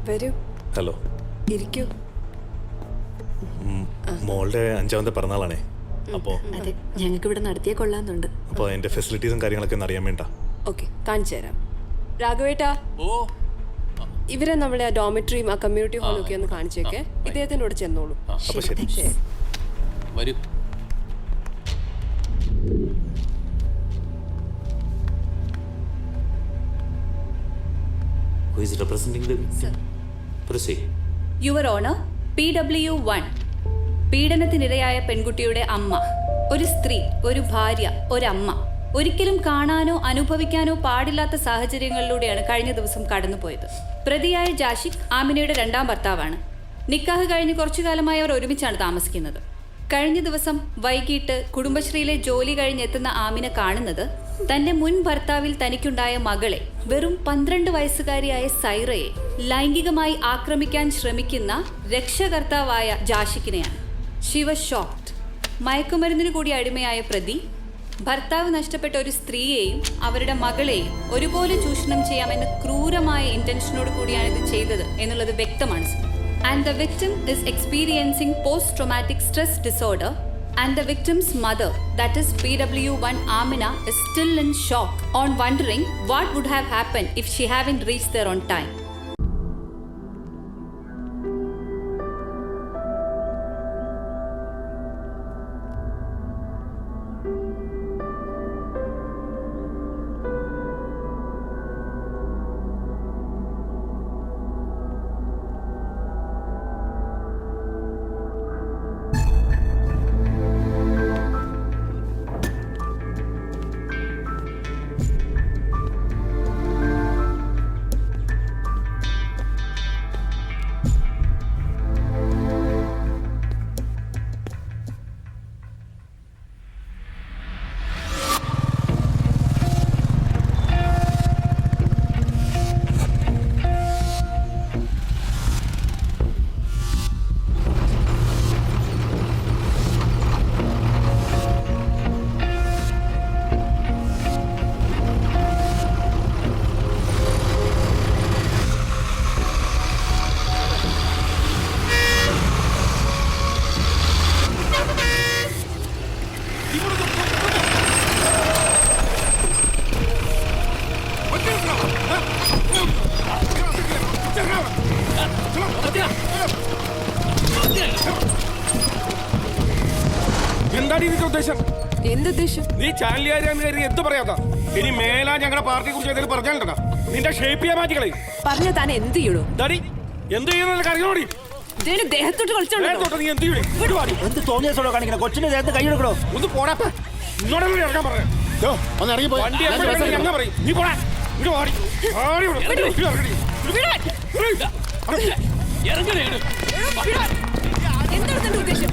വരൂ. ഹലോ. ഇരിക്കൂ. മോളുടെ 5ാമത്തെ പിറന്നാളാണേ. അപ്പോൾ അതെ, ഞങ്ങൾക്ക് ഇവിടെ നടത്തിയേ കൊള്ളാന്നുണ്ട്. അപ്പോൾ അതിൻ്റെ ഫെസിലിറ്റീസും കാര്യങ്ങളൊക്കെ ഒന്ന് അറിയാൻ വേണ്ട. ഓക്കെ, കാണിച്ചു തരാം. രാഘവേട്ടാ, ഇവരെ നമ്മളെ ആ ഡോമിറ്ററിയും ആ കമ്മ്യൂണിറ്റി ഹാളും ഒക്കെ ഒന്ന് കാണിച്ചേക്കെ. ഇദ്ദേഹത്തിനോട് ചെന്നോളൂ. അപ്പോൾ ശരി. വരൂ. Who is representing the victim? Proceed. Your honour, PW1 പീഡനത്തിനിരയായ പെൺകുട്ടിയുടെ അമ്മ, ഒരു സ്ത്രീ, ഒരു ഭാര്യ, ഒരമ്മ, ഒരിക്കലും കാണാനോ അനുഭവിക്കാനോ പാടില്ലാത്ത സാഹചര്യങ്ങളിലൂടെയാണ് കഴിഞ്ഞ ദിവസം കടന്നുപോയത്. പ്രതിയായ ജാഷിഖ് ആമിനയുടെ 2ാം ഭർത്താവാണ്. നിക്കാഹ് കഴിഞ്ഞ് കുറച്ചു കാലമായി അവർ ഒരുമിച്ചാണ് താമസിക്കുന്നത്. കഴിഞ്ഞ ദിവസം വൈകിട്ട് കുടുംബശ്രീയിലെ ജോലി കഴിഞ്ഞെത്തുന്ന ആമിന കാണുന്നത് തന്റെ മുൻ ഭർത്താവിൽ തനിക്കുണ്ടായ മകളെ, വെറും 12 വയസ്സുകാരിയായ സൈറയെ ലൈംഗികമായി ആക്രമിക്കാൻ ശ്രമിക്കുന്ന രക്ഷകർത്താവായ ജാഷിഖിനെയാണ്. She was shocked. മയക്കുമരുന്നിന് കൂടി അടിമയായ പ്രതി ഭർത്താവ് നഷ്ടപ്പെട്ട ഒരു സ്ത്രീയെയും അവരുടെ മകളെയും ഒരുപോലെ ചൂഷണം ചെയ്യാമെന്ന ക്രൂരമായ ഇന്റൻഷനോട് കൂടിയാണ് ഇത് ചെയ്തത് എന്നുള്ളത് വ്യക്തമാണ്. And the victim is experiencing post-traumatic stress disorder, and the victim's mother, that is PW1 Amina, is still in shock on wondering what would have happened if she hadn't reached there on time. എന്താണ് ഇതിന്റെ ഉദ്ദേശം? എന്തുദ്ദേശം? നീ ചാനലുകാരെന്ന് കരുതി എന്ത് പറയാത്ത? ഇനി മേലാ ഞങ്ങളുടെ പാർട്ടിയെ കുറിച്ച് എന്തെങ്കിലും പറഞ്ഞാലുണ്ടോ നിന്റെ ഷേപ്പ് ചെയ്യാൻ മാറ്റിക്കളെ. പറഞ്ഞ താൻ എന്ത് ചെയ്യണോ? എന്ത് ചെയ്യുന്ന അറിയണോടി? ദേഹത്തോട്ട് കളിച്ചോട്ടോ. നീ എന്ത് ചെയ്യും? എന്ത് തോന്നിയാസോടോ കാണിക്കണ? കൊച്ചിന്റെ ദേഹത്ത് കൈയെടുക്കണോ? ഒന്ന് പോടാപ്പ. ഇന്നോടൊന്നും ഇറങ്ങാൻ പറഞ്ഞു. വണ്ടി ഞങ്ങൾ പറയും. നീ പോടാ. ഇവിടെ ഓടി എന്താണ് ഉദ്ദേശം?